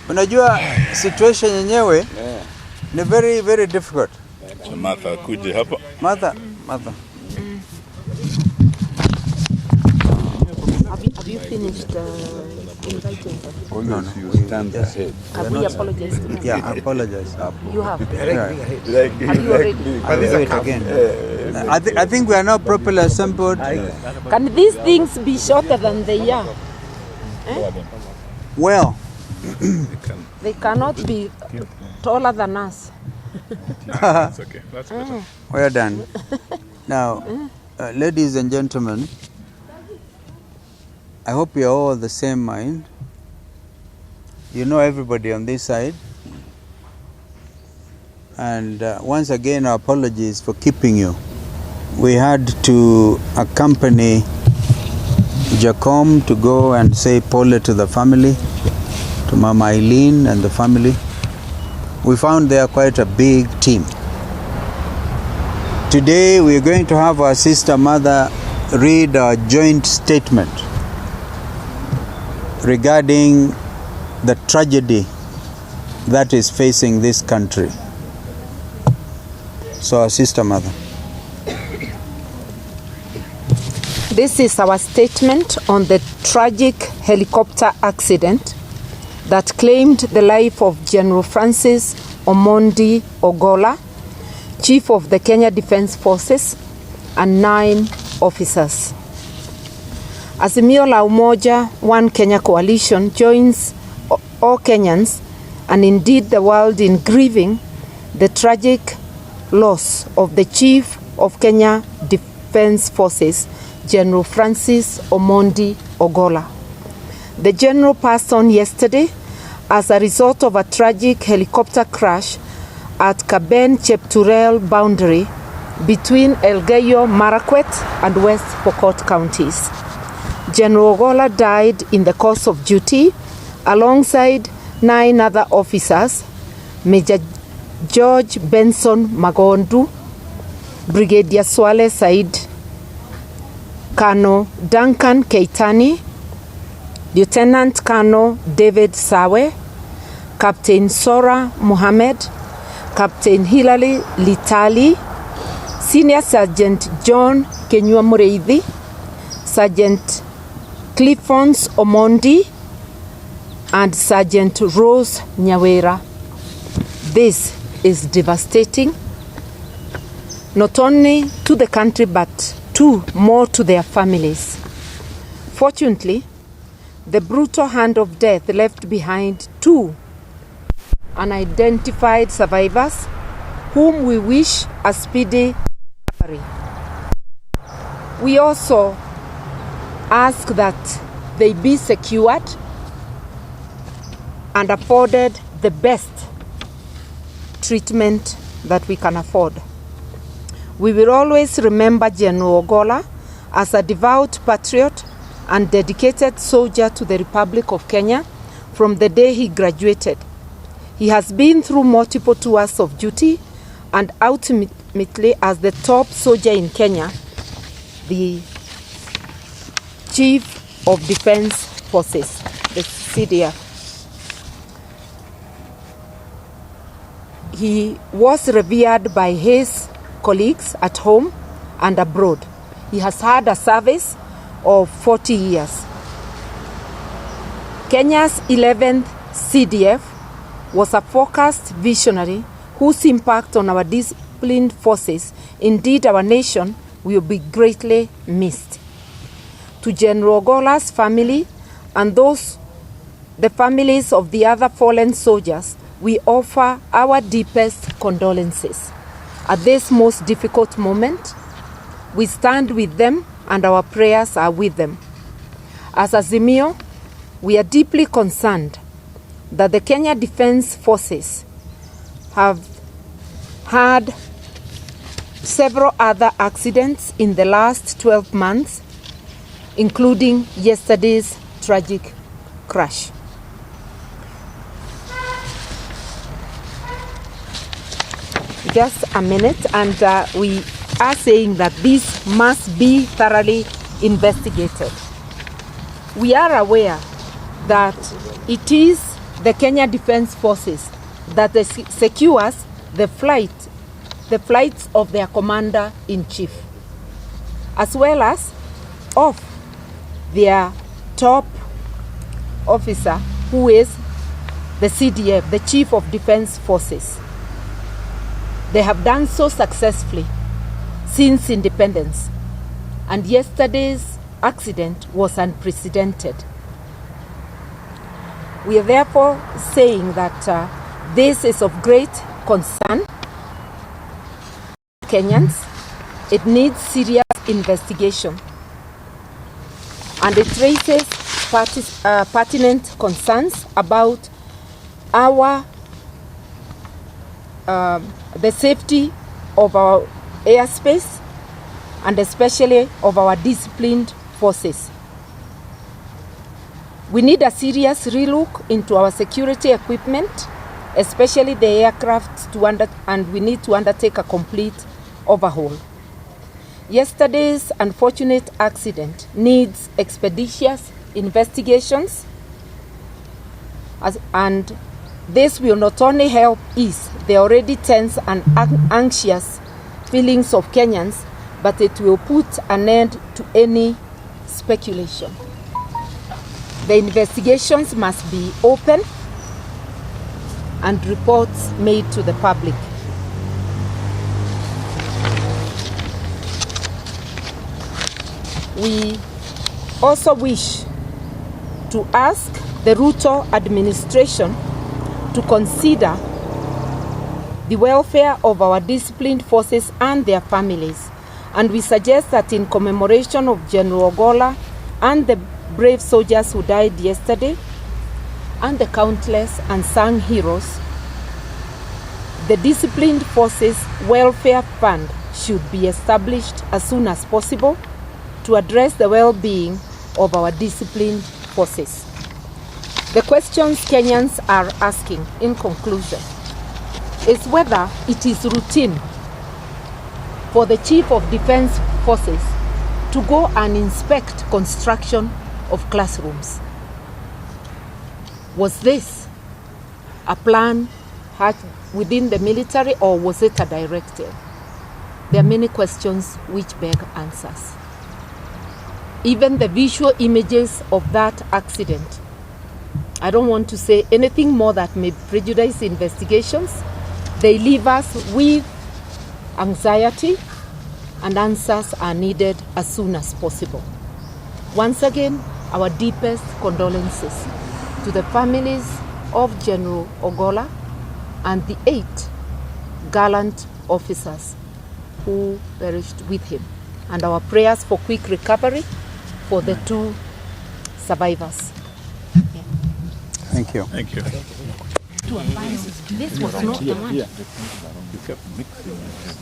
Unajua situation yenyewe ni very very difficult. Martha kuje hapa. Martha. Have you finished inviting them? Oh, no. You stand ahead. Have we apologized to them? Yeah, I apologize. You have? Yeah. Have you already? I'll do it again. I think we are not properly assembled. Can these things be shorter than they are? Well, They cannot be taller than us. That's okay. That's better. well done. Now, ladies and gentlemen, I hope you're all the same mind. You know everybody on this side. And once again, our apologies for keeping you. We had to accompany Jacom to go and say pole to the family, to Mama Eileen and the family. We found they are quite a big team. Today we are going to have our sister mother read our joint statement regarding the tragedy that is facing this country. So our sister mother. This is our statement on the tragic helicopter accident that claimed the life of General Francis Omondi Ogolla, Chief of the Kenya Defence Forces, and 9 officers. Azimio la Umoja One Kenya Coalition joins all Kenyans and indeed the world in grieving the tragic loss of the Chief of Kenya Defence Forces, General Francis Omondi Ogolla. The General passed on yesterday as a result of a tragic helicopter crash at Kaben-Chepturel boundary between Elgeyo Marakwet and West Pokot counties. General Ogolla died in the course of duty alongside 9 other officers, Major George Benson Magondu, Brigadier Swale Said, Colonel Duncan Keitani, Lieutenant Colonel David Sawe, Captain Sora Mohammed, Captain Hilary Litali, Senior Sergeant John Kenyua Mureithi, Sergeant Cliffons Omondi, and Sergeant Rose Nyawera. This is devastating, not only to the country but more to their families. Fortunately, the brutal hand of death left behind 2 unidentified survivors whom we wish a speedy recovery. We also ask that they be secured and afforded the best treatment that we can afford. We will always remember General Ogolla as a devout patriot and dedicated soldier to the Republic of Kenya from the day he graduated. He has been through multiple tours of duty and ultimately as the top soldier in Kenya, the Chief of Defence Forces, the CDF. He was revered by his colleagues at home and abroad. He has had a service of 40 years. Kenya's 11th CDF was a focused visionary whose impact on our disciplined forces, indeed our nation, will be greatly missed. To General Ogolla's family and the families of the other fallen soldiers, we offer our deepest condolences. At this most difficult moment, we stand with them and our prayers are with them. As Azimio, we are deeply concerned that the Kenya Defence Forces have had several other accidents in the last 12 months, including yesterday's tragic crash. Just a minute, and we are saying that this must be thoroughly investigated. we are aware that it is the Kenya Defence Forces that secures the flights of their commander-in-chief, as well as of their top officer, who is the CDF, the Chief of Defence Forces. They have done so successfully since independence, and yesterday's accident was unprecedented. We are therefore saying that this is of great concern to Kenyans. It needs serious investigation, and it raises pertinent concerns about the safety of our airspace, and especially of our disciplined forces. We need a serious relook into our security equipment, especially the aircraft, and we need to undertake a complete overhaul. Yesterday's unfortunate accident needs expeditious investigations, and this will not only help ease the already tense and anxious feelings of Kenyans, but it will put an end to any speculation. The investigations must be open and reports made to the public. We also wish to ask the Ruto administration to consider the welfare of our disciplined forces and their families. And we suggest that in commemoration of Gen Ogolla and the brave soldiers who died yesterday, and the countless unsung heroes, the Disciplined Forces Welfare Fund should be established as soon as possible to address the well-being of our disciplined forces. The questions Kenyans are asking, in conclusion, is whether it is routine for the Chief of Defence Forces to go and inspect construction of classrooms. Was this a plan within the military, or was it a directive? There are many questions which beg answers. Even the visual images of that accident, I don't want to say anything more that may prejudice investigations. They leave us with anxiety, and answers are needed as soon as possible. Once again, our deepest condolences to the families of General Ogolla and the 8 gallant officers who perished with him, and our prayers for quick recovery for the 2 survivors. Yeah. Thank you. Thank you. This was not the one. You kept mixing it.